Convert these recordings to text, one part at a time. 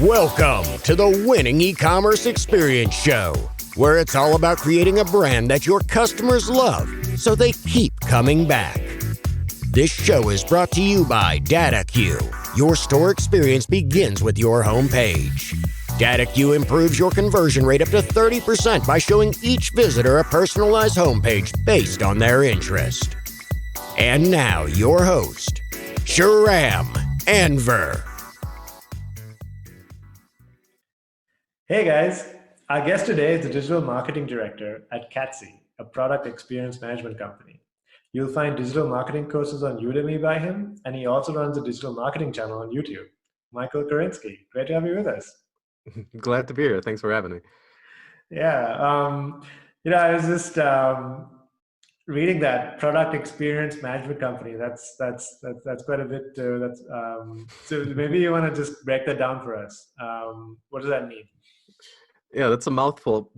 Welcome to the Winning E-Commerce Experience Show, where it's all about creating a brand that your customers love so they keep coming back. This show is brought to you by DataCue. Your store experience begins with your homepage. DataCue improves your conversion rate up to 30% by showing each visitor a personalized homepage based on their interest. And now, your host, Shahram Anver. Hey guys, our guest today is the Digital Marketing Director at Catsy, a product experience management company. You'll find digital marketing courses on Udemy by him, and he also runs a digital marketing channel on YouTube. Michael Krynski, great to have you with us. Glad to be here. Thanks for having me. Yeah, I was just reading that product experience management company. That's quite a bit. So maybe you want to just break that down for us. What does that mean? Yeah, that's a mouthful.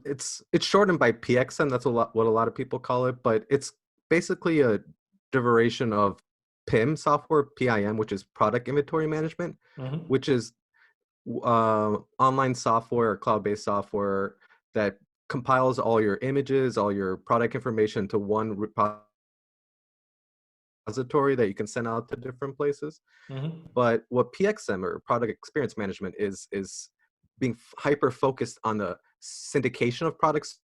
It's shortened by PXM. That's what a lot of people call it, but it's basically a derivation of PIM software, PIM, which is product inventory management, which is online software or cloud-based software that compiles all your images, all your product information to one repository that you can send out to different places. But what PXM or product experience management is being hyper focused on the syndication of products.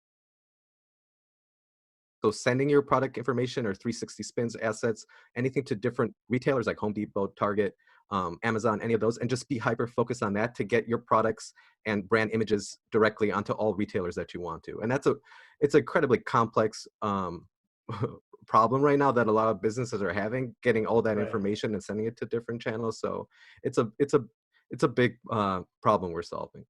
So sending your product information or 360 spins, assets, anything to different retailers like Home Depot, Target, Amazon, any of those, and just be hyper focused on that to get your products and brand images directly onto all retailers that you want to. And it's an incredibly complex problem right now that a lot of businesses are having, getting all that information and sending it to different channels. So it's a big problem we're solving.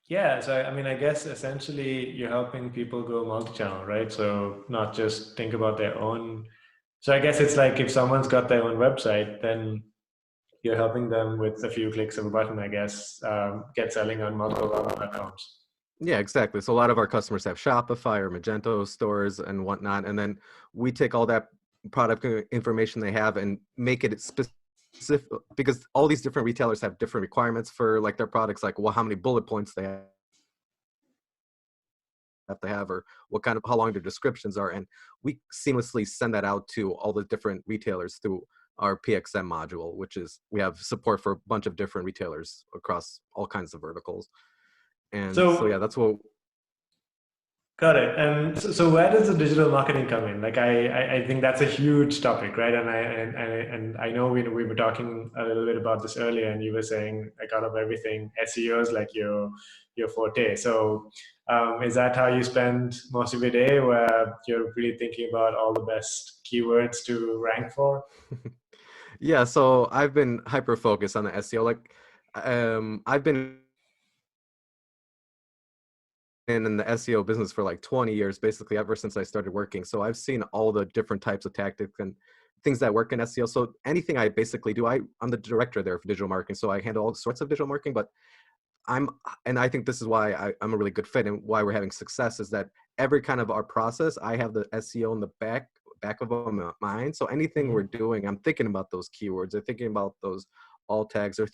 Yeah, so I mean, I guess essentially you're helping people go multi-channel, right? So not just think about their own. So I guess it's like if someone's got their own website, then you're helping them with a few clicks of a button, I guess, get selling on multiple platforms. Yeah, exactly. So a lot of our customers have Shopify or Magento stores and whatnot, and then we take all that product information they have and make it specific, because all these different retailers have different requirements for like their products, like how many bullet points they have to have, or how long their descriptions are, and we seamlessly send that out to all the different retailers through our PXM module, which is we have support for a bunch of different retailers across all kinds of verticals. And so yeah, that's what. Got it. And so where does the digital marketing come in? Like I think that's a huge topic, right? And I know we were talking a little bit about this earlier, and you were saying like out of everything, SEO is like your forte. So is that how you spend most of your day, where you're really thinking about all the best keywords to rank for? Yeah, so I've been hyper focused on the SEO. Like I've been in the SEO business for like 20 years, basically ever since I started working. So I've seen all the different types of tactics and things that work in SEO. So anything I basically do, I'm the director there for digital marketing. So I handle all sorts of digital marketing, but I think this is why I'm a really good fit and why we're having success, is that every kind of our process, I have the SEO in the back of my mind. So anything we're doing, I'm thinking about those keywords, or thinking about those alt tags, or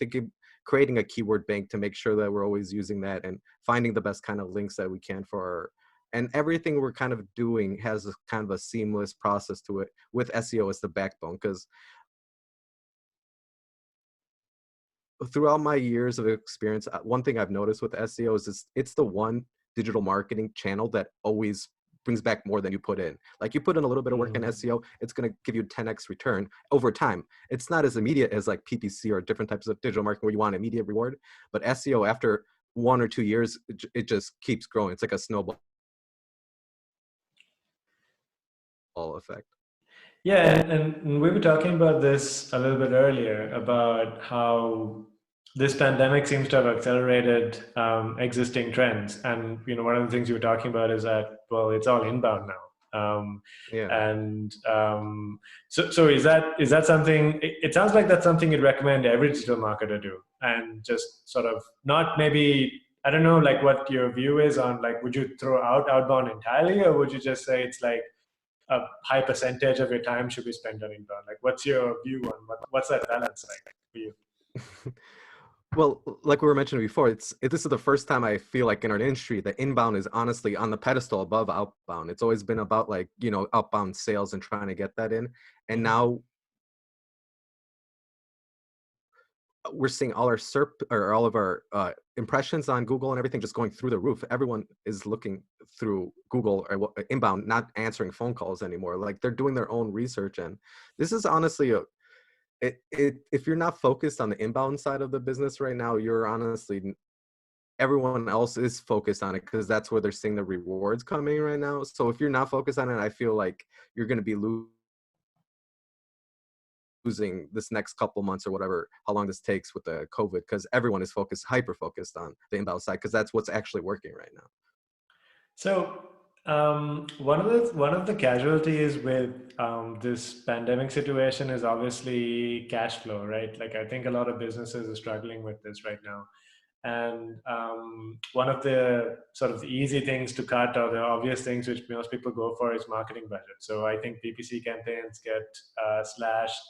creating a keyword bank to make sure that we're always using that and finding the best kind of links that we can and everything we're kind of doing has a kind of a seamless process to it with SEO as the backbone. Because throughout my years of experience, one thing I've noticed with SEO is it's the one digital marketing channel that always brings back more than you put in. Like you put in a little bit of work in SEO, it's going to give you 10x return over time. It's not as immediate as like PPC or different types of digital marketing where you want immediate reward. But SEO, after 1 or 2 years, it just keeps growing. It's like a snowball effect. Yeah, and we were talking about this a little bit earlier about how this pandemic seems to have accelerated existing trends. And one of the things you were talking about is that, well, it's all inbound now. And so is that something? It sounds like that's something you'd recommend every digital marketer do, and just sort of not maybe. I don't know, like what your view is on, like, would you throw out outbound entirely, or would you just say it's like a high percentage of your time should be spent on inbound? Like, what's your view on what's that balance like for you? Well, like we were mentioning before, this is the first time I feel like in our industry, the inbound is honestly on the pedestal above outbound. It's always been about like, outbound sales and trying to get that in. And Mhm. now we're seeing all our SERP or all of our impressions on Google and everything just going through the roof. Everyone is looking through Google or inbound, not answering phone calls anymore. Like they're doing their own research. And this is honestly if you're not focused on the inbound side of the business right now, you're honestly, everyone else is focused on it because that's where they're seeing the rewards coming right now. So if you're not focused on it, I feel like you're going to be losing this next couple months or whatever, how long this takes with the COVID, because everyone is hyper focused on the inbound side because that's what's actually working right now. So one of the casualties with this pandemic situation is obviously cash flow, right? Like I think a lot of businesses are struggling with this right now. And one of the sort of the easy things to cut, or the obvious things which most people go for, is marketing budget. So I think PPC campaigns get slashed.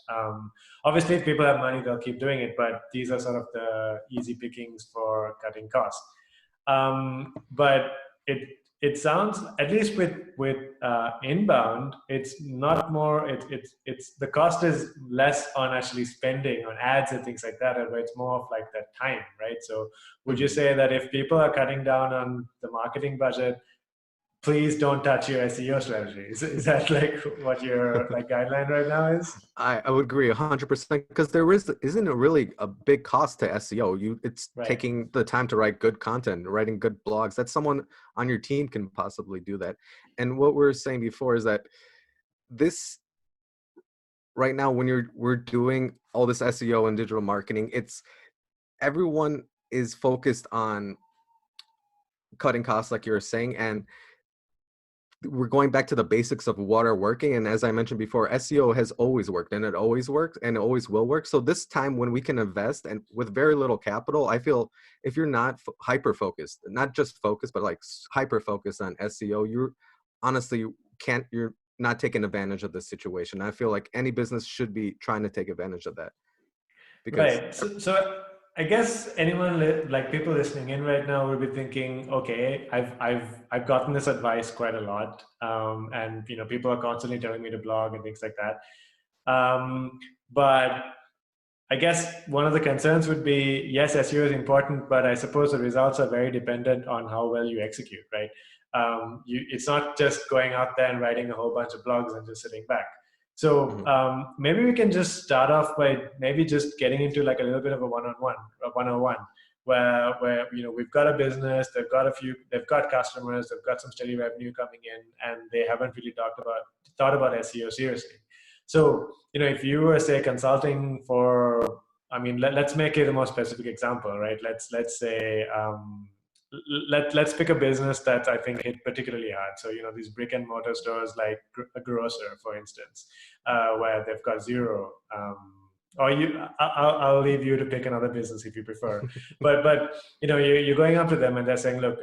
Obviously, if people have money, they'll keep doing it, but these are sort of the easy pickings for cutting costs. But it sounds, at least with inbound, it's not more. It's the cost is less on actually spending on ads and things like that, but it's more of like that time, right? So would you say that if people are cutting down on the marketing budget, please don't touch your SEO strategy? Is that like what your like guideline right now is? I would agree 100% because isn't really a big cost to SEO. It's Right. taking the time to write good content, writing good blogs. That someone on your team can possibly do that. And what we were saying before is that this right now, when we're doing all this SEO and digital marketing, everyone is focused on cutting costs, like you were saying, and we're going back to the basics of what are working. And as I mentioned before, SEO has always worked, and it always worked, and it always will work. So this time when we can invest and with very little capital, I feel if you're not hyper focused, not just focused, but like hyper focused on SEO, you're honestly you're not taking advantage of this situation. I feel like any business should be trying to take advantage of that. Because Right. So I guess anyone like people listening in right now will be thinking, okay, I've gotten this advice quite a lot, and people are constantly telling me to blog and things like that. But I guess one of the concerns would be, yes, SEO is important, but I suppose the results are very dependent on how well you execute, right? It's not just going out there and writing a whole bunch of blogs and just sitting back. So maybe we can just start off by maybe just getting into like a little bit of a one-on-one, where we've got a business, they've got customers, they've got some steady revenue coming in, and they haven't really thought about SEO seriously. So if you were, say, consulting for, I mean, let's make it a more specific example, right? Let's say let's pick a business that I think hit particularly hard. So these brick and mortar stores, like a grocer, for instance, where they've got zero. Or I'll leave you to pick another business if you prefer. but you're going up to them and they're saying, look,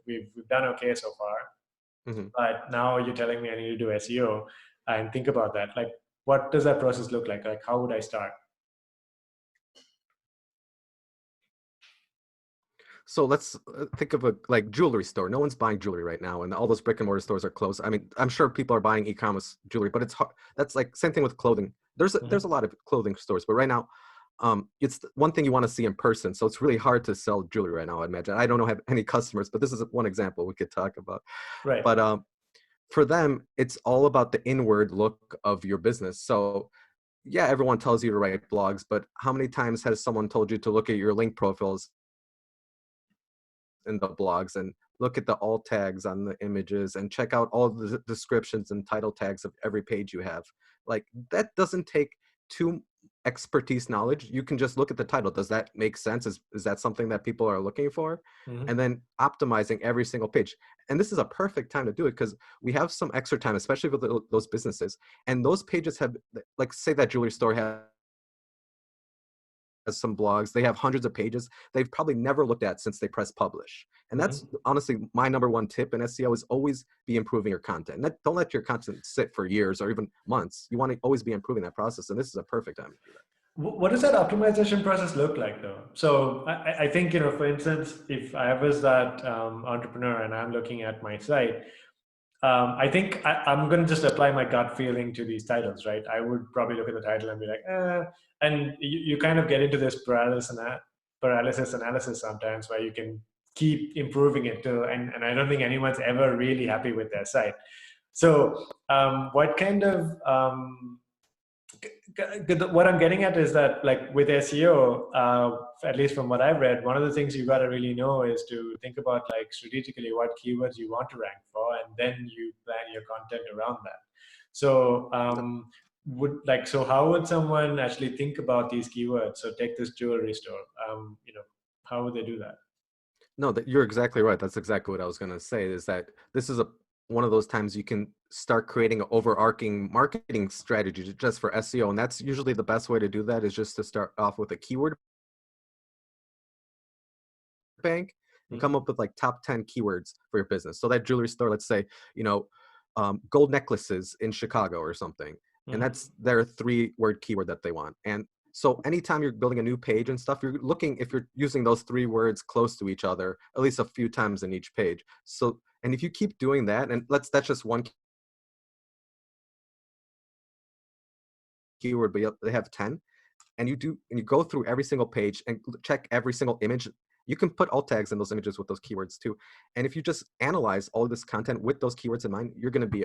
we've done okay so far, but now you're telling me I need to do SEO, and think about that. Like, what does that process look like? Like, how would I start? So let's think of a like jewelry store. No one's buying jewelry right now, and all those brick and mortar stores are closed. I mean, I'm sure people are buying e-commerce jewelry, but it's hard. That's like same thing with clothing. There's a lot of clothing stores, but right now, it's one thing you want to see in person. So it's really hard to sell jewelry right now. I imagine. I don't have any customers, but this is one example we could talk about. Right. But for them, it's all about the inward look of your business. So yeah, everyone tells you to write blogs, but how many times has someone told you to look at your link profiles in the blogs and look at the alt tags on the images and check out all the descriptions and title tags of every page you have? Like, that doesn't take too expertise knowledge. You can just look at the title. Does that make sense? Is that something that people are looking for? And then optimizing every single page. And this is a perfect time to do it because we have some extra time, especially with those businesses. And those pages have, like, say that jewelry store has some blogs, they have hundreds of pages they've probably never looked at since they press publish. And that's honestly my number one tip in SEO, is always be improving your content. Don't let your content sit for years or even months. You want to always be improving that process, and this is a perfect time to do that. What does that optimization process look like though? So I think, for instance, if I was that entrepreneur and I'm looking at my site, I think I'm going to just apply my gut feeling to these titles, right? I would probably look at the title and be like, and you kind of get into this paralysis analysis sometimes where you can keep improving it too. And I don't think anyone's ever really happy with their site. So what kind of, what I'm getting at is that, like with SEO, at least from what I've read, one of the things you got to really know is to think about like strategically what keywords you want to rank for, and then you plan your content around that. So, so how would someone actually think about these keywords? So take this jewelry store. How would they do that? No, that you're exactly right. That's exactly what I was going to say, is that this is one of those times you can start creating an overarching marketing strategy just for SEO. And that's usually the best way to do that, is just to start off with a keyword bank and come up with like top 10 keywords for your business. So that jewelry store, let's say, gold necklaces in Chicago or something. And that's their 3-word keyword that they want. And so anytime you're building a new page and stuff, you're looking, if you're using those 3 words close to each other, at least a few times in each page. So, and if you keep doing that, and that's just one keyword, but they have 10, and you go through every single page and check every single image. You can put alt tags in those images with those keywords too. And if you just analyze all of this content with those keywords in mind, you're going to be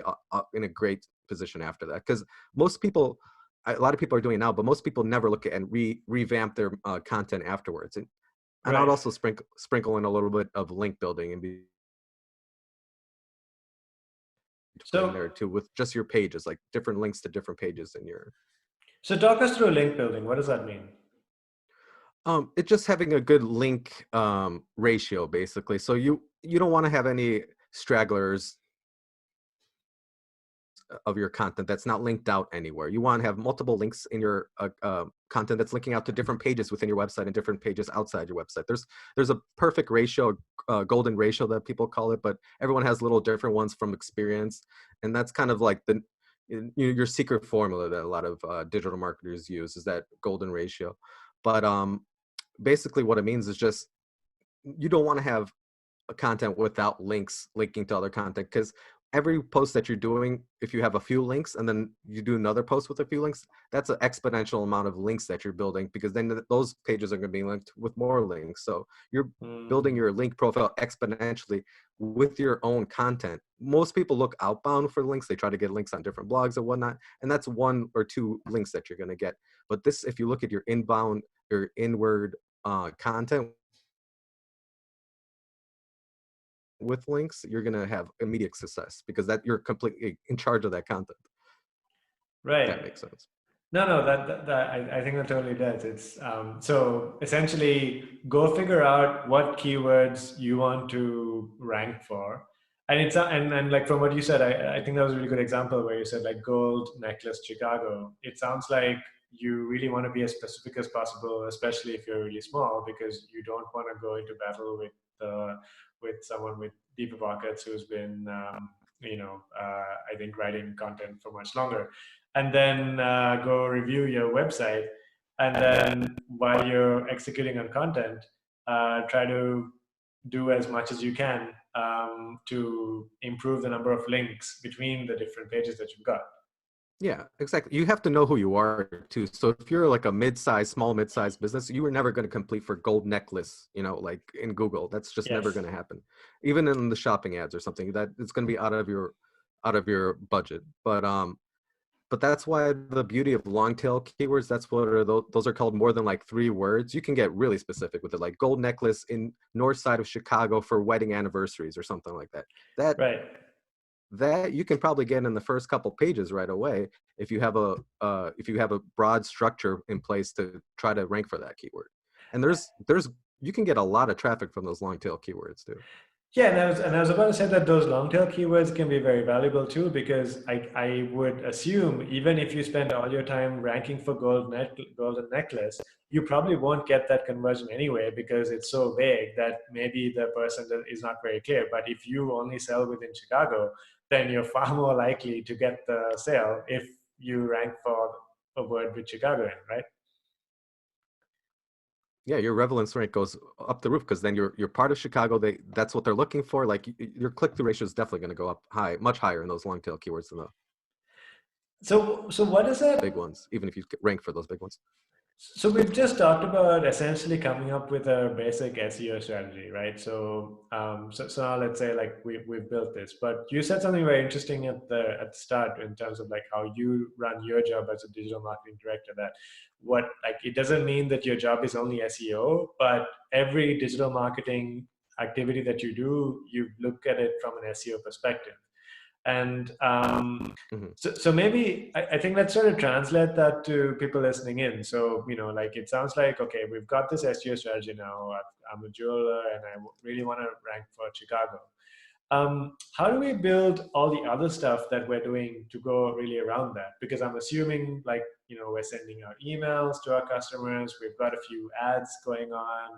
in a great position after that. Because most people, a lot of people are doing it now, but most people never look at and revamp their content afterwards. And Right. I'd also sprinkle in a little bit of link building and be in there too, with just your pages, like different links to different pages in your. So talk us through link building. What does that mean? It's just having a good link ratio, basically. So you don't want to have any stragglers of your content that's not linked out anywhere. You want to have multiple links in your content that's linking out to different pages within your website and different pages outside your website. There's a perfect ratio, golden ratio that people call it, but everyone has little different ones from experience, and that's kind of like your secret formula that a lot of digital marketers use, is that golden ratio. But basically what it means is just, you don't want to have a content without links linking to other content, because every post that you're doing, if you have a few links and then you do another post with a few links, that's an exponential amount of links that you're building, because then those pages are going to be linked with more links. So you're building your link profile exponentially with your own content. Most people look outbound for links. They try to get links on different blogs and whatnot, and that's 1 or 2 links that you're going to get. But this, if you look at your inbound or inward content with links, you're going to have immediate success, because that you're completely in charge of that content. Right. If that makes sense. No, I think that totally does. It's so essentially go figure out what keywords you want to rank for. And it's and like from what you said, I think that was a really good example where you said like gold necklace Chicago. It sounds like you really want to be as specific as possible, especially if you're really small, because you don't want to go into battle with someone with deeper pockets who's been I think writing content for much longer. And then go review your website. And then while you're executing on content, try to do as much as you can to improve the number of links between the different pages that you've got. Yeah, exactly. You have to know who you are too. So if you're like a small mid-sized business, you are never going to compete for gold necklace, like in Google. That's just never going to happen. Even in the shopping ads or something, that it's going to be out of your budget. But that's why the beauty of long tail keywords, that's what those are called more than like 3 words. You can get really specific with it, like gold necklace in north side of Chicago for wedding anniversaries or something like that. Right. That you can probably get in the first couple pages right away if you have a broad structure in place to try to rank for that keyword. And you can get a lot of traffic from those long tail keywords too. Yeah, and I was about to say that those long tail keywords can be very valuable too, because I would assume even if you spend all your time ranking for golden necklace, you probably won't get that conversion anyway, because it's so vague that maybe the person is not very clear. But if you only sell within Chicago, then you're far more likely to get the sale if you rank for a word with Chicago in, right? Yeah, your relevance rank goes up the roof because then you're part of Chicago. That's what they're looking for. Like your click-through ratio is definitely going to go up much higher in those long tail keywords than the So what is that? big ones, even if you rank for those big ones. So we've just talked about essentially coming up with a basic SEO strategy, right? So now let's say like we've built this, but you said something very interesting at the start in terms of like how you run your job as a digital marketing director. That what like it doesn't mean that your job is only SEO, but every digital marketing activity that you do, you look at it from an SEO perspective. And Mhm. so maybe I think let's sort of translate that to people listening in. So, like it sounds like, okay, we've got this SEO strategy now. I'm a jeweler and I really want to rank for Chicago. How do we build all the other stuff that we're doing to go really around that? Because I'm assuming like, we're sending out emails to our customers. We've got a few ads going on.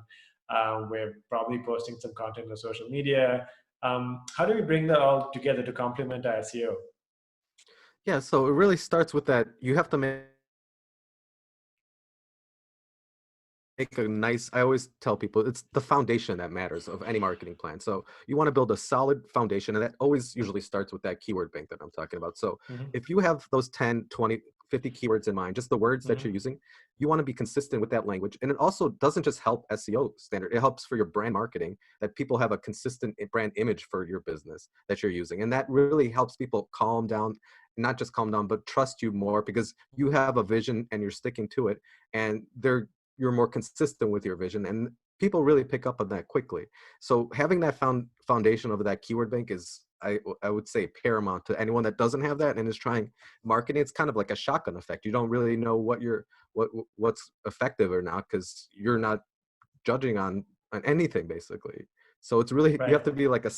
We're probably posting some content on social media. How do we bring that all together to complement our SEO? Yeah, so it really starts with that. You have to make a nice, I always tell people it's the foundation that matters of any marketing plan. So you want to build a solid foundation, and that always usually starts with that keyword bank that I'm talking about. So Mm-hmm. if you have those 10, 20, 50 keywords in mind, just the words that you're using, you want to be consistent with that language. And it also doesn't just help SEO standard, it helps for your brand marketing, that people have a consistent brand image for your business that you're using. And that really helps people calm down, not just calm down, but trust you more because you have a vision and you're sticking to it. And you're more consistent with your vision, and people really pick up on that quickly. So having that foundation of that keyword bank is, I would say, paramount to anyone that doesn't have that and is trying marketing. It's kind of like a shotgun effect. You don't really know what's effective or not because you're not judging on anything basically. So it's really, you have Right. to be like a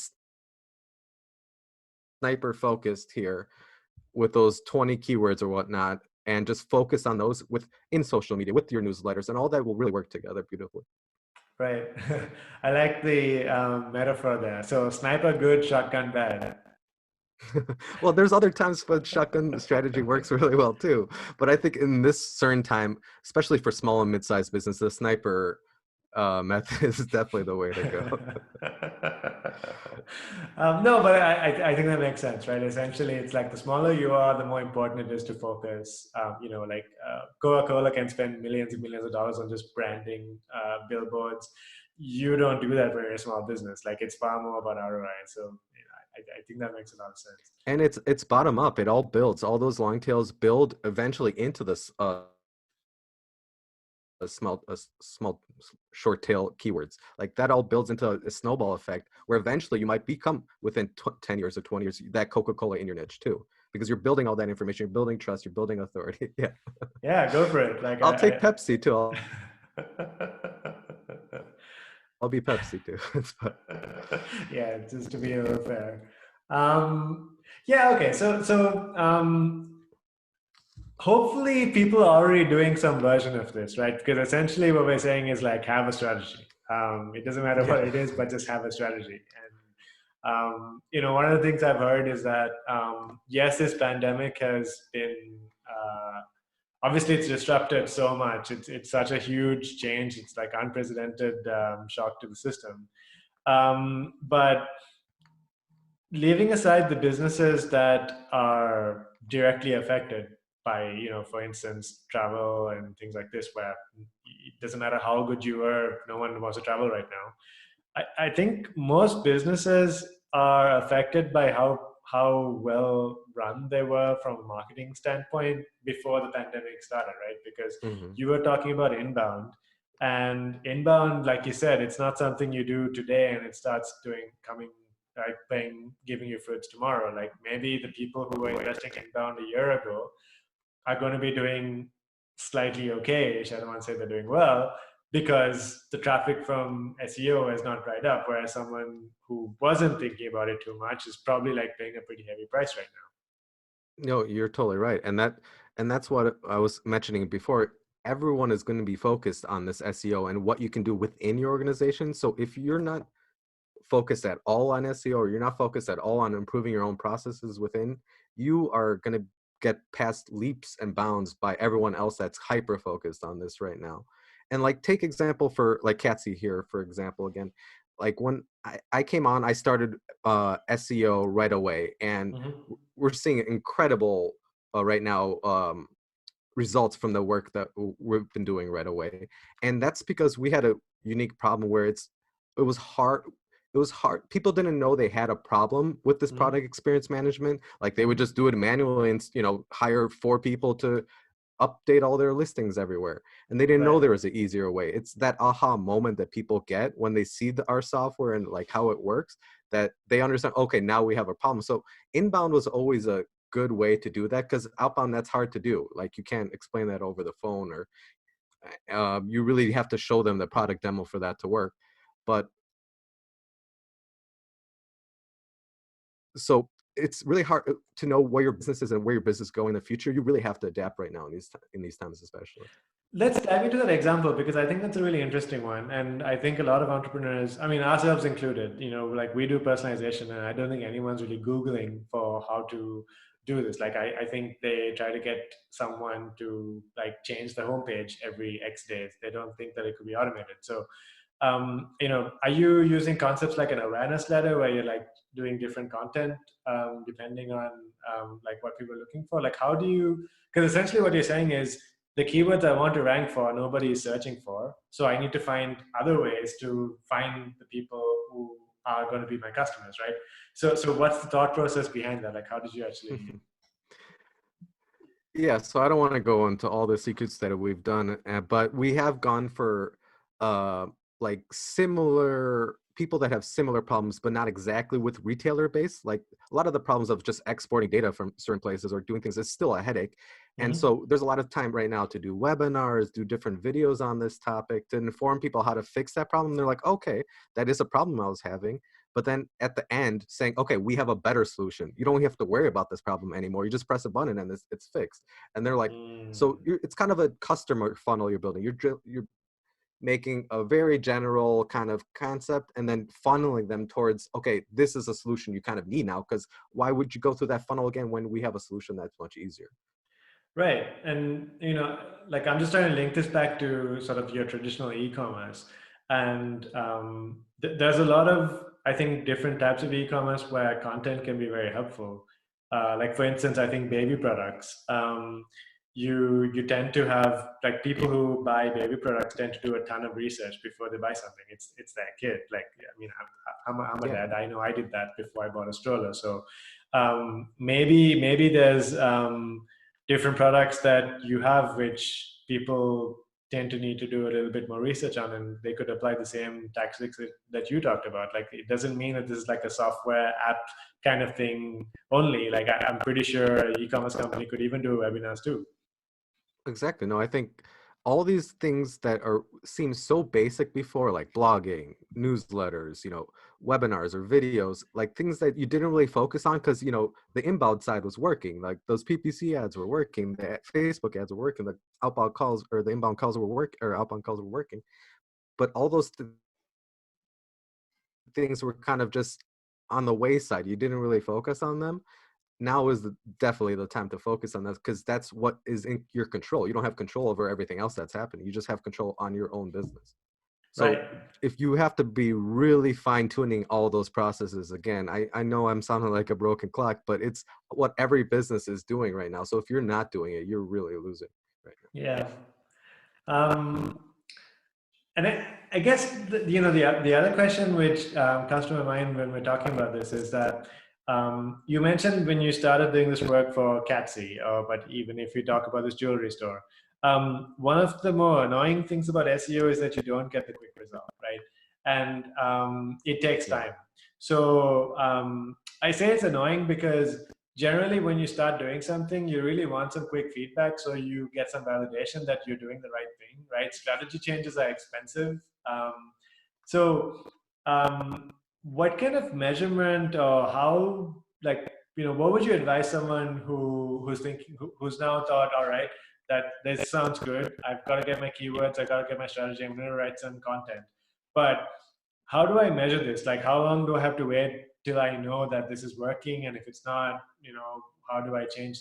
sniper focused here with those 20 keywords or whatnot, and just focus on those in social media with your newsletters, and all that will really work together beautifully. Right. I like the metaphor there. So sniper good, shotgun bad. Well, there's other times when shotgun strategy works really well too, but I think in this certain time, especially for small and mid-sized business, the sniper method is definitely the way to go. No, but I think that makes sense, right? Essentially, it's like the smaller you are, the more important it is to focus. Like Coca-Cola can spend millions and millions of dollars on just branding billboards. You don't do that for a small business. Like it's far more about ROI. So I think that makes a lot of sense. And it's bottom up. It all builds. All those long tails build eventually into this a small short tail keywords. Like that all builds into a snowball effect where eventually you might become, within 10 years or 20 years, that Coca-Cola in your niche too, because you're building all that information, you're building trust, you're building authority. Yeah. Yeah, go for it. Like I'll take Pepsi too. I'll be Pepsi too. Yeah, just to be a little fair. Yeah, okay. Hopefully people are already doing some version of this, right? Because essentially what we're saying is like have a strategy. It doesn't matter what it is, but just have a strategy. And one of the things I've heard is that yes, this pandemic has been obviously it's disrupted so much. It's such a huge change. It's like unprecedented shock to the system. But leaving aside the businesses that are directly affected by, for instance, travel and things like this, where it doesn't matter how good you are, no one wants to travel right now. I think most businesses are affected by how well run they were from a marketing standpoint before the pandemic started, right? Because Mhm. you were talking about inbound, and inbound, like you said, it's not something you do today and it starts giving you fruits tomorrow. Like maybe the people who were investing inbound a year ago are going to be doing slightly okay-ish. I don't want to say they're doing well because the traffic from SEO has not dried up, whereas someone who wasn't thinking about it too much is probably like paying a pretty heavy price right No, you're totally right. And that's what I was mentioning before. Everyone is going to be focused on this SEO and what you can do within your organization. So if you're not focused at all on SEO, or you're not focused at all on improving your own processes within, you are going to get past leaps and bounds by everyone else that's hyper focused on this right now. And like take example for like Catsy here, for example, again, like when I came on, I started SEO right away, and we're seeing incredible right now results from the work that we've been doing right away. And that's because we had a unique problem where it was hard. It was hard. People didn't know they had a problem with this product experience management. Like they would just do it manually and, you know, hire 4 people to update all their listings everywhere. And they didn't know there was an easier way. It's that aha moment that people get when they see our software and like how it works, that they understand, okay, now we have a problem. So inbound was always a good way to do that, because outbound, that's hard to do. Like you can't explain that over the phone, or you really have to show them the product demo for that to work. But so it's really hard to know where your business is and where your business is going in the future. You really have to adapt right now in these times, especially. Let's dive into that example, because I think that's a really interesting one. And I think a lot of entrepreneurs, I mean, ourselves included, you know, like we do personalization, and I don't think anyone's really Googling for how to do this. Like, I think they try to get someone to like change the homepage every X days. They don't think that it could be automated. So, you know, are you using concepts like an awareness letter where you're like doing different content depending on like what people are looking for? Like, how do you, because essentially what you're saying is, the keywords I want to rank for, nobody is searching for. So I need to find other ways to find the people who are going to be my customers, right? So what's the thought process behind that? Like, how did you actually? Yeah, so I don't want to go into all the secrets that we've done, but we have gone for like similar people that have similar problems, but not exactly with retailer base. Like a lot of the problems of just exporting data from certain places or doing things is still a headache. And so there's a lot of time right now to do webinars, do different videos on this topic to inform people how to fix that problem. They're like, okay, that is a problem I was having. But then at the end saying, okay, we have a better solution. You don't have to worry about this problem anymore. You just press a button and it's fixed. And they're like, so it's kind of a customer funnel you're building. You're making a very general kind of concept and then funneling them towards, okay, this is a solution you kind of need now, because why would you go through that funnel again when we have a solution that's much easier? Right. And, you know, like I'm just trying to link this back to sort of your traditional e-commerce. And there's a lot of, I think, different types of e-commerce where content can be very helpful. Like, for instance, I think baby products. You tend to have, like, people who buy baby products tend to do a ton of research before they buy something. It's their kid. Like, I mean, I'm a dad. I know I did that before I bought a stroller. So maybe there's different products that you have which people tend to need to do a little bit more research on, and they could apply the same tactics that you talked about. Like, it doesn't mean that this is like a software app kind of thing only. Like, I'm pretty sure an e-commerce company could even do webinars too. Exactly. No, I think all these things that seem so basic before, like blogging, newsletters, you know, webinars or videos, like things that you didn't really focus on because, you know, the inbound side was working. Like those PPC ads were working, the Facebook ads were working, the outbound calls or the inbound calls were working, or outbound calls were working. But all those things were kind of just on the wayside. You didn't really focus on them. Now is definitely the time to focus on that, because that's what is in your control. You don't have control over everything else that's happening. You just have control on your own business. So Right. if you have to be really fine tuning all those processes, again, I know I'm sounding like a broken clock, but it's what every business is doing right now. So if you're not doing it, you're really losing right now. Yeah. And I guess the other question which comes to my mind when we're talking about this is that you mentioned when you started doing this work for Catsy, but even if you talk about this jewelry store, one of the more annoying things about SEO is that you don't get the quick result, right? And it takes time. So I say it's annoying because generally when you start doing something, you really want some quick feedback so you get some validation that you're doing the right thing, right? Strategy changes are expensive. So what kind of measurement, or how, like, what would you advise someone who's thinking, who's now thought, all right, that this sounds good, I've got to get my keywords, I've got to get my strategy, I'm going to write some content, but how do I measure this? Like, how long do I have to wait till I know that this is working? And if it's not, how do I change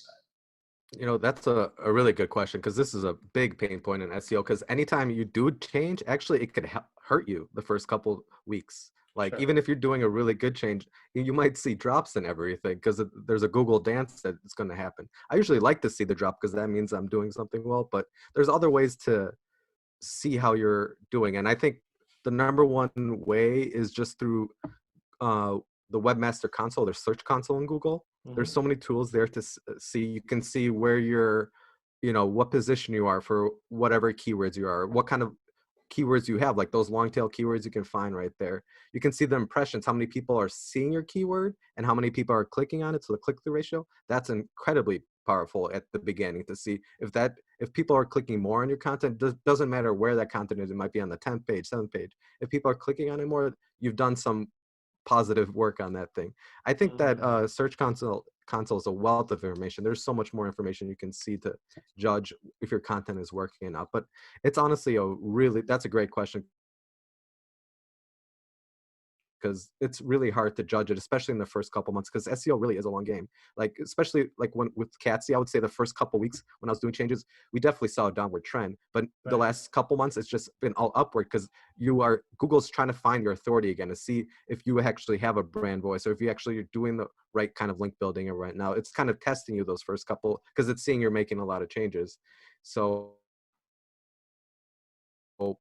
that? That's a really good question, because this is a big pain point in SEO. Because anytime you do change, actually, it could hurt you the first couple weeks. Like, Sure. even if you're doing a really good change, you might see drops and everything, because there's a Google dance that it's going to happen. I usually like to see the drop because that means I'm doing something well, but there's other ways to see how you're doing. And I think the number one way is just through uh, the webmaster console, their search console in Google. There's Hmm. so many tools there to see. You can see where you're, what position you are for whatever keywords you are, what kind of keywords you have, like those long tail keywords you can find right there. You can see the impressions, how many people are seeing your keyword and how many people are clicking on it. So the click-through ratio, that's incredibly powerful at the beginning to see if people are clicking more on your content. Doesn't matter where that content is. It might be on the 10th page, 7th page. If people are clicking on it more, you've done some positive work on that thing. I think that Hmm. search console is a wealth of information. There's so much more information you can see to judge if your content is working or not. But it's honestly that's a great question, because it's really hard to judge it, especially in the first couple months, because SEO really is a long game. Like, especially like when with Catsy, I would say the first couple weeks when I was doing changes, we definitely saw a downward trend. But the Right. last couple months, it's just been all upward, because Google's trying to find your authority again to see if you actually have a brand voice, or if you actually are doing the right kind of link building. And right now, it's kind of testing you those first couple, because it's seeing you're making a lot of changes. So well,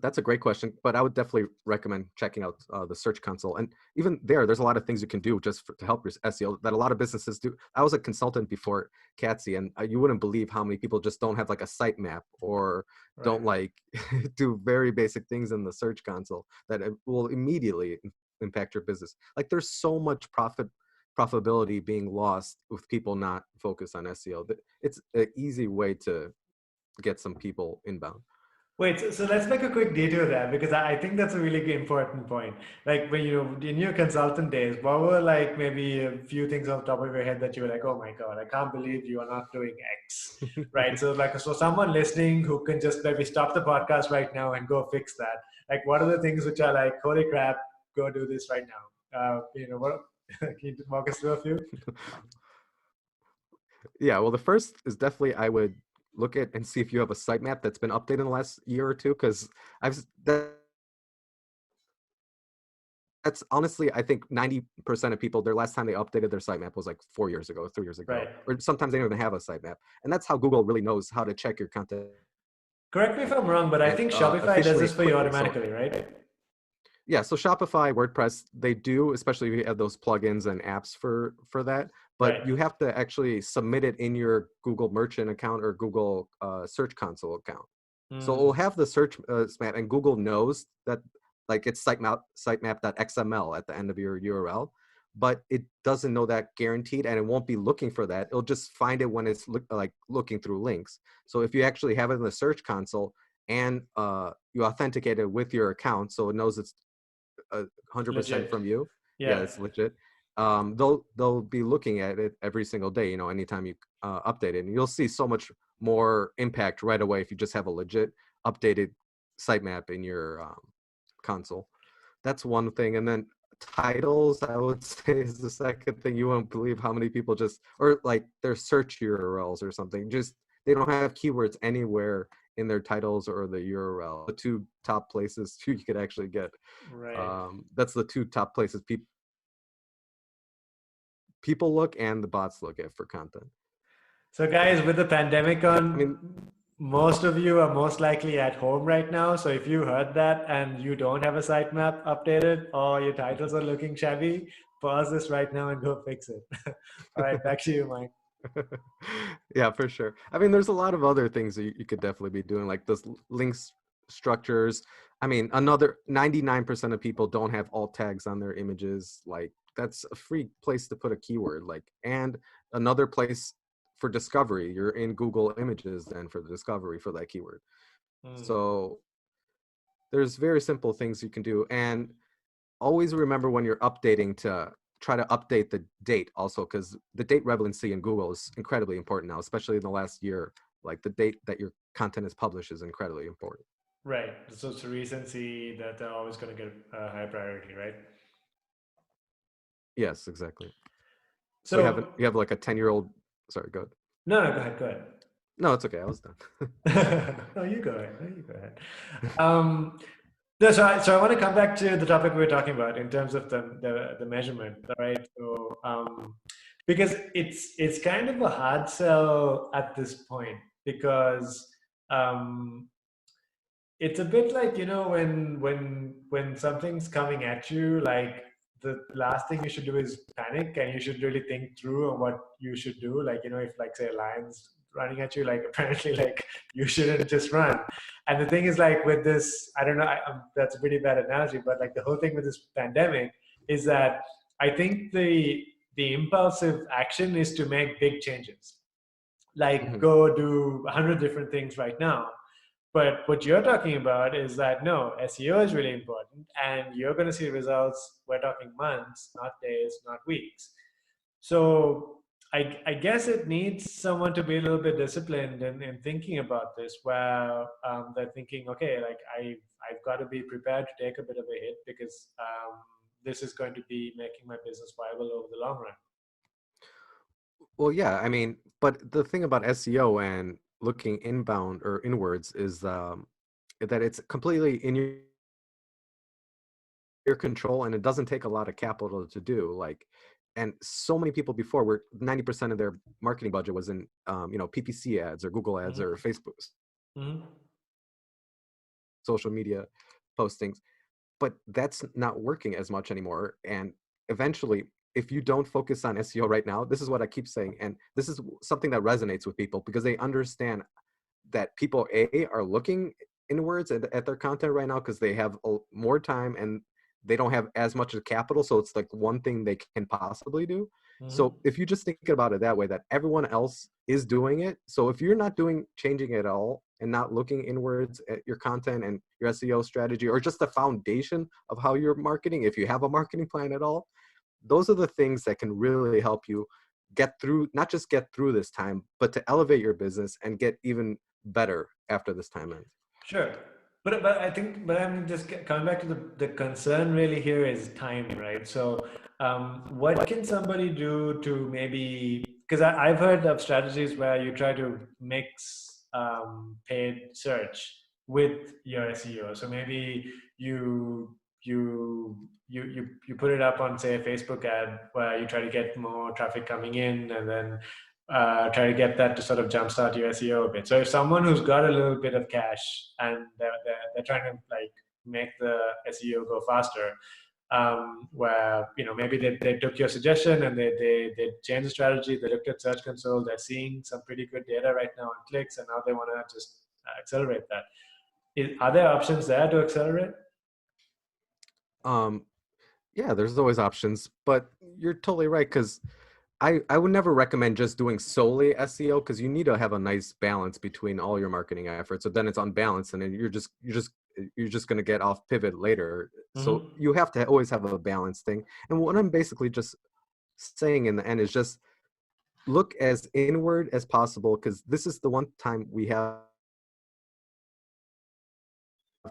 that's a great question, but I would definitely recommend checking out the Search Console. And even there's a lot of things you can do just to help your SEO that a lot of businesses do. I was a consultant before Catsy, and you wouldn't believe how many people just don't have like a sitemap, or don't Right. like do very basic things in the Search Console that it will immediately impact your business. Like, there's so much profitability being lost with people not focused on SEO. It's an easy way to get some people inbound. Wait, so let's make a quick detour there because I think that's a really important point. Like when you in your consultant days, what were like maybe a few things off the top of your head that you were like, oh my God, I can't believe you are not doing X. Right. So like so someone listening who can just maybe stop the podcast right now and go fix that. Like what are the things which are like, holy crap, go do this right now. What can you walk us through a few? Yeah, well, the first is definitely I would look at and see if you have a sitemap that's been updated in the last year or two, because that's honestly, I think 90% of people, their last time they updated their sitemap was like 4 years ago, 3 years ago, Right. or sometimes they don't even have a sitemap. And that's how Google really knows how to check your content Correct me if I'm wrong, but I think Shopify does efficiently this and for you quickly. So automatically, right? yeah, so Shopify, WordPress, they do, especially if you have those plugins and apps for that. But Right. you have to actually submit it in your Google Merchant account or Google Search Console account. So it will Hmm. have the search map, and Google knows that, like, it's sitemap.xml at the end of your URL, but it doesn't know that guaranteed, and it won't be looking for that. It'll just find it when it's looking through links. So if you actually have it in the Search Console, and you authenticate it with your account, so it knows it's 100% Legit. from you. Yeah, Yeah. it's legit. They'll be looking at it every single day. Anytime you update it, and you'll see so much more impact right away if you just have a legit updated sitemap in your console. That's one thing, and then titles, I would say, is the second thing. You won't believe how many people just, or like their search URLs or something, just they don't have keywords anywhere in their titles or the URL. The two top places you could actually get. Right. That's the two top places people look and the bots look at for content. So, guys, with the pandemic Yeah, I mean, on, most of you are most likely at home right now. So, if you heard that and you don't have a sitemap updated or your titles are looking shabby, pause this right now and go fix it. All right, back to you, Mike. yeah, for sure. I mean, there's a lot of other things that you could definitely be doing, like those links structures. I mean, another 99% of people don't have alt tags on their images. Like, that's a free place to put a keyword. Like, and another place for discovery, you're in Google Images then for the discovery for that keyword. Hmm. So there's very simple things you can do. And always remember when you're updating to try to update the date also, because the date relevancy in Google is incredibly important now, especially in the last year. Like, the date that your content is published is incredibly important. Right. So, it's recency that they're always going to get a high priority, right? Yes, exactly. So you So, have like a 10-year-old. Sorry, go ahead. No, go ahead. Go ahead. No, it's okay. I was done. No, you go ahead. No, you go ahead. No, so I want to come back to the topic we were talking about in terms of the measurement, right? So because it's kind of a hard sell at this point because it's a bit like, when something's coming at you, like the last thing you should do is panic, and you should really think through on what you should do. Like, if like say a lion's running at you, like apparently like you shouldn't just run. And the thing is, like with this, I don't know, that's a pretty bad analogy, but like the whole thing with this pandemic is that I think the impulsive action is to make big changes, like go do 100 different things right now. But what you're talking about is that no, SEO is really important, and you're going to see results. We're talking months, not days, not weeks. So I guess it needs someone to be a little bit disciplined in thinking about this, where they're thinking, okay, like I've got to be prepared to take a bit of a hit because this is going to be making my business viable over the long run. Well, yeah, I mean, but the thing about SEO and looking inbound or inwards is that it's completely in your control, and it doesn't take a lot of capital to do. Like, and so many people before were 90% of their marketing budget was in PPC ads or Google ads or Facebook, social media postings, but that's not working as much anymore. And eventually, if you don't focus on SEO right now, this is what I keep saying, and this is something that resonates with people because they understand that people are looking inwards at their content right now because they have more time and they don't have as much of capital, so it's like one thing they can possibly do. So if you just think about it that way, that everyone else is doing it, so if you're not changing it at all and not looking inwards at your content and your SEO strategy or just the foundation of how you're marketing, if you have a marketing plan at all, those are the things that can really help you get through, not just get through this time, but to elevate your business and get even better after this time ends. Sure. But I'm just coming back to the concern really here is time, right? So what can somebody do to maybe, because I've heard of strategies where you try to mix paid search with your SEO. So maybe you put it up on, say, a Facebook ad where you try to get more traffic coming in, and then try to get that to sort of jumpstart your SEO a bit. So if someone who's got a little bit of cash and they're trying to like make the SEO go faster, where maybe they took your suggestion and they changed the strategy, they looked at Search Console, they're seeing some pretty good data right now on clicks, and now they want to just accelerate that. Are there options there to accelerate? Yeah, there's always options, but you're totally right, because I would never recommend just doing solely SEO, because you need to have a nice balance between all your marketing efforts. So then it's unbalanced, and then you're just going to get off pivot later. So you have to always have a balanced thing. And what I'm basically just saying in the end is just look as inward as possible, because this is the one time we have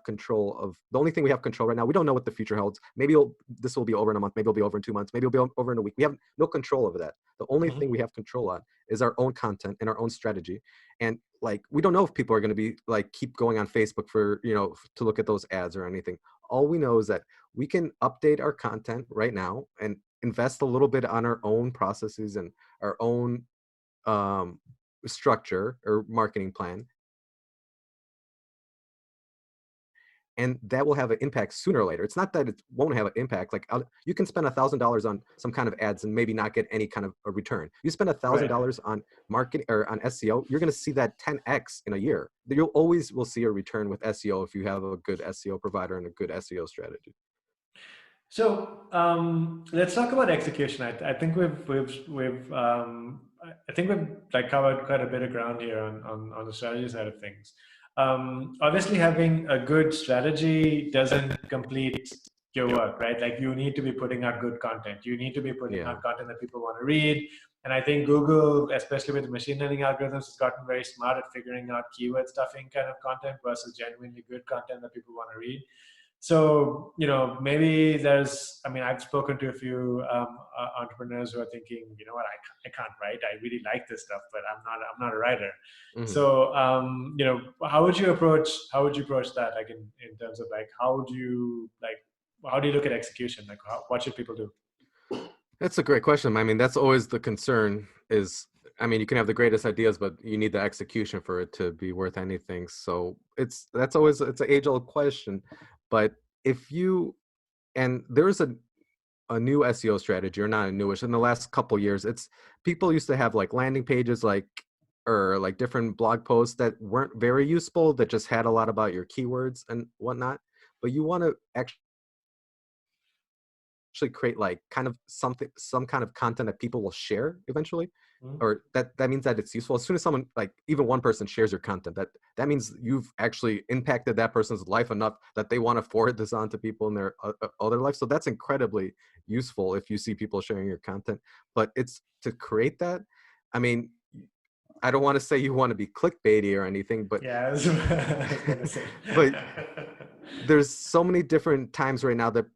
control of. The only thing we have control right now, we don't know what the future holds. Maybe this will be over in a month, maybe it'll be over in 2 months, maybe it'll be over in a week. We have no control over that. The only thing we have control on is our own content and our own strategy. And like, we don't know if people are going to be like keep going on Facebook for to look at those ads or anything. All we know is that we can update our content right now and invest a little bit on our own processes and our own structure or marketing plan, and that will have an impact sooner or later. It's not that it won't have an impact. Like, you can spend $1,000 on some kind of ads and maybe not get any kind of a return. You spend $1,000 on marketing or on SEO, you're going to see that 10x in a year. You'll always will see a return with SEO if you have a good SEO provider and a good SEO strategy. So let's talk about execution. I think we've like covered quite a bit of ground here on the strategy side of things. Obviously, having a good strategy doesn't complete your work, right? Like, you need to be putting out good content. You need to be putting out content that people want to read. And I think Google, especially with the machine learning algorithms, has gotten very smart at figuring out keyword stuffing kind of content versus genuinely good content that people want to read. So, maybe I've spoken to a few entrepreneurs who are thinking, you know what, I can't write. I really like this stuff, but I'm not a writer. Mhm. So, how would you approach that? Like in terms of like, how do you look at execution? Like, what should people do? That's a great question. I mean, that's always the concern is, I mean, you can have the greatest ideas, but you need the execution for it to be worth anything. So it's an age old question. But if you, and there's a new SEO strategy, or not a newish, in the last couple years, it's people used to have like landing pages, or like different blog posts that weren't very useful, that just had a lot about your keywords and whatnot. But you want to actually create like kind of some kind of content that people will share eventually, or that means that it's useful. As soon as someone, like even one person, shares your content, that means you've actually impacted that person's life enough that they want to forward this on to people in their other life. So that's incredibly useful if you see people sharing your content. But it's to create that, I mean, I don't want to say you want to be clickbaity or anything, but Yeah, I was gonna say. but there's so many different times right now that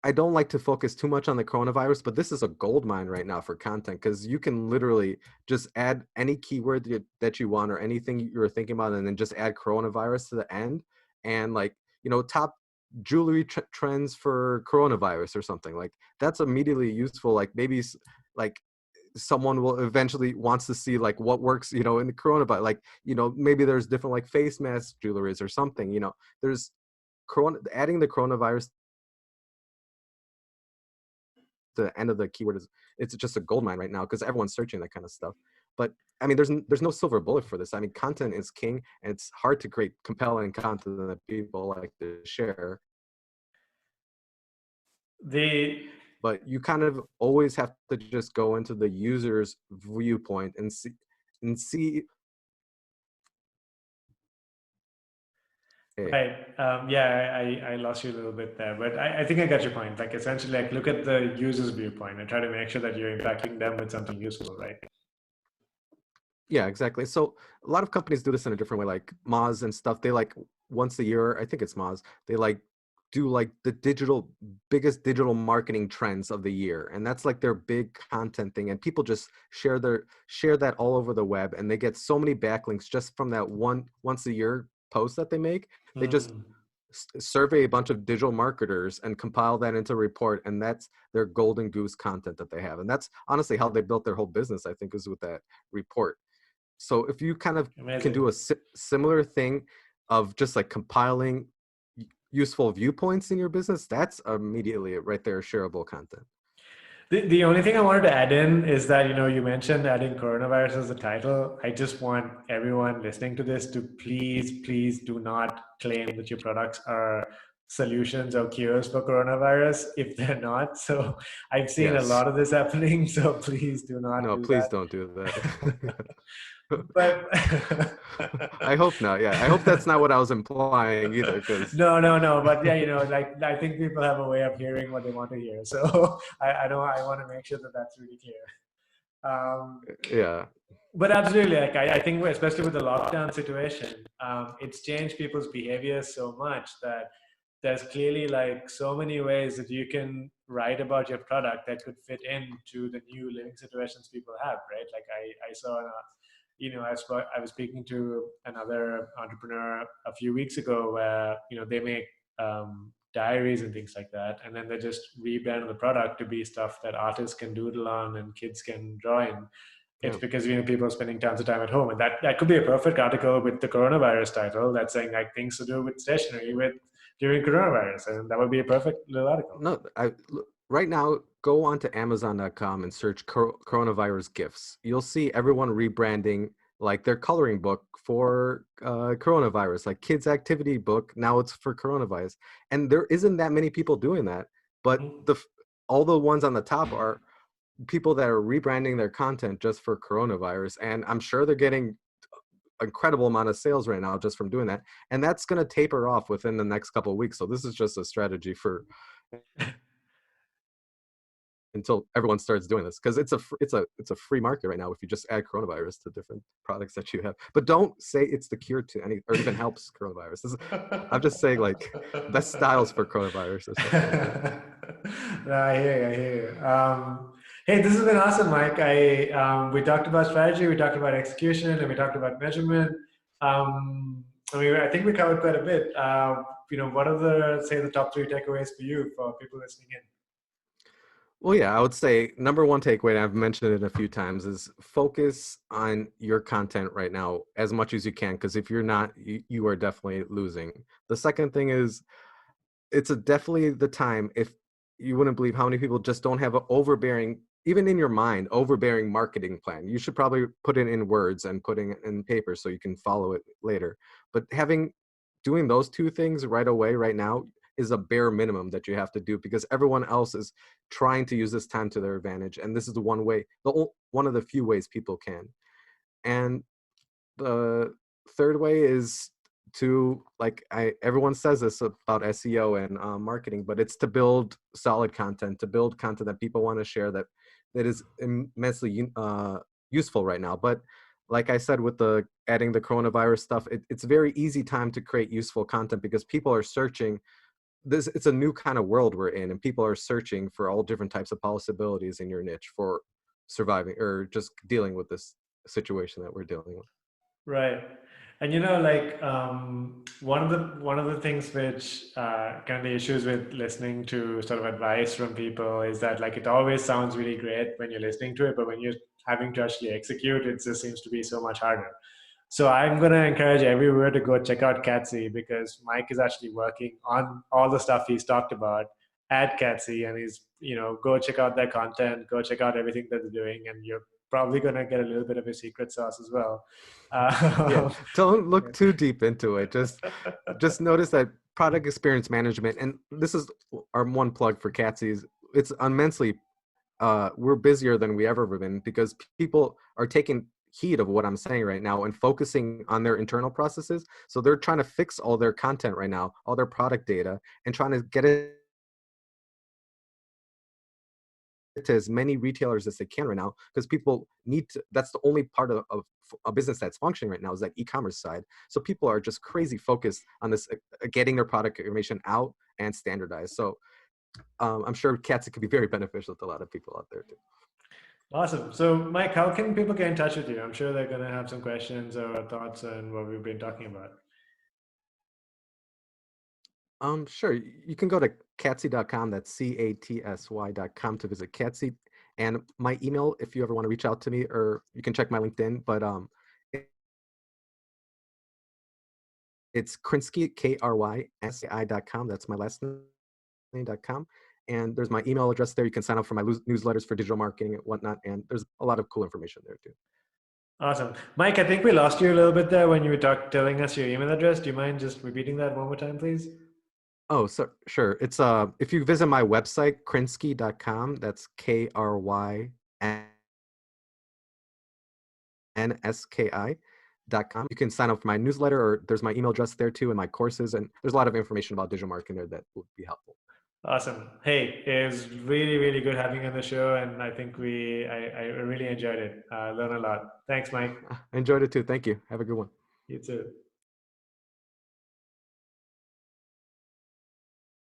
I don't like to focus too much on the coronavirus, but this is a gold mine right now for content, because you can literally just add any keyword that you want, or anything you're thinking about, and then just add coronavirus to the end, and like, top jewelry trends for coronavirus or something. Like that's immediately useful. Like maybe like someone will eventually wants to see like what works, in the coronavirus. Like, maybe there's different like face mask jewelries or something. There's adding the coronavirus the end of the keyword it's just a gold mine right now, because everyone's searching that kind of stuff. But I mean, there's no silver bullet for this. I mean, content is king, and it's hard to create compelling content that people like to share. But you kind of always have to just go into the user's viewpoint and see. Hey. Right. Yeah, I lost you a little bit there, but I think I got your point. Like essentially, like look at the user's viewpoint and try to make sure that you're impacting them with something useful, right? Yeah, exactly. So a lot of companies do this in a different way, like Moz and stuff. They like once a year, I think it's Moz, they like do like the biggest digital marketing trends of the year. And that's like their big content thing. And people just share that all over the web. And they get so many backlinks just from that once a year post that they make. They just survey a bunch of digital marketers and compile that into a report. And that's their golden goose content that they have. And that's honestly how they built their whole business, I think, is with that report. So if you kind of can do a similar thing of just like compiling useful viewpoints in your business, that's immediately right there shareable content. The only thing I wanted to add in is that, you mentioned adding coronavirus as the title. I just want everyone listening to this to please do not claim that your products are solutions or cures for coronavirus if they're not. So I've seen a lot of this happening. So please do not No, do please that. don't do that. But I hope not. Yeah, I hope that's not what I was implying either. Because no. But yeah, like I think people have a way of hearing what they want to hear. So I want to make sure that that's really clear. Yeah. But absolutely, like I think especially with the lockdown situation, it's changed people's behavior so much that there's clearly like so many ways that you can write about your product that could fit into the new living situations people have, right? Like I saw I was speaking to another entrepreneur a few weeks ago where, they make diaries and things like that. And then they just rebrand the product to be stuff that artists can doodle on and kids can draw in. It's because, people are spending tons of time at home. And that could be a perfect article with the coronavirus title that's saying like things to do with stationery during coronavirus. And that would be a perfect little article. No, right now, go on to Amazon.com and search coronavirus gifts. You'll see everyone rebranding like their coloring book for coronavirus, like kids activity book. Now it's for coronavirus. And there isn't that many people doing that. But all the ones on the top are people that are rebranding their content just for coronavirus. And I'm sure they're getting incredible amount of sales right now just from doing that. And that's going to taper off within the next couple of weeks. So this is just a strategy for until everyone starts doing this, because it's a free market right now if you just add coronavirus to different products that you have. But don't say it's the cure to any or even helps coronavirus. I'm just saying like best styles for coronavirus or something like that. No, I hear you. I hear you. Hey, this has been awesome, Mike. We talked about strategy, we talked about execution, and we talked about measurement. I think we covered quite a bit. What are the top 3 takeaways for you for people listening in? Well, yeah, I would say number one takeaway, and I've mentioned it a few times, is focus on your content right now as much as you can, because if you're not, you are definitely losing. The second thing is, it's definitely the time. If you wouldn't believe how many people just don't have an overbearing, even in your mind, overbearing marketing plan. You should probably put it in words and putting it in paper so you can follow it later. But doing those 2 things right away, right now, is a bare minimum that you have to do, because everyone else is trying to use this time to their advantage. And this is the one way, one of the few ways people can. And the third way is to, everyone says this about SEO and marketing, but it's to build solid content, to build content that people want to share, that is immensely useful right now. But like I said, with adding the coronavirus stuff, it's a very easy time to create useful content, because people are searching. It's a new kind of world we're in, and people are searching for all different types of possibilities in your niche for surviving or just dealing with this situation that we're dealing with. Right. And one of the things which kind of the issues with listening to sort of advice from people is that it always sounds really great when you're listening to it, but when you're having to actually execute, it just seems to be so much harder. So I'm going to encourage everyone to go check out Catsy, because Mike is actually working on all the stuff he's talked about at Catsy, and he's, go check out their content, go check out everything that they're doing, and you're probably going to get a little bit of a secret sauce as well. Yeah, don't look too deep into it. Just notice that product experience management, and this is our one plug for Catsy, it's immensely, we're busier than we ever been, because people are taking heed of what I'm saying right now and focusing on their internal processes. So they're trying to fix all their content right now, all their product data, and trying to get it to as many retailers as they can right now, because people need to. That's the only part of a business that's functioning right now, is that e-commerce side. So people are just crazy focused on this, getting their product information out and standardized. So I'm sure Catsy could be very beneficial to a lot of people out there too. Awesome. So Mike, how can people get in touch with you? I'm sure they're going to have some questions or thoughts on what we've been talking about. Sure. You can go to catsy.com. That's CATSY.com to visit Catsy. And my email, if you ever want to reach out to me, or you can check my LinkedIn, but it's Krynski, KRYSKI.com. That's my last name.com. And there's my email address there. You can sign up for my newsletters for digital marketing and whatnot. And there's a lot of cool information there too. Awesome. Mike, I think we lost you a little bit there when you were telling us your email address. Do you mind just repeating that one more time, please? Oh, so sure. It's if you visit my website, Krynski.com, that's KRYNSKI.com. You can sign up for my newsletter, or there's my email address there too, and my courses, and there's a lot of information about digital marketing there that would be helpful. Awesome. Hey, it was really, really good having you on the show, and I think I really enjoyed it. Learned a lot. Thanks, Mike. I enjoyed it too. Thank you. Have a good one. You too.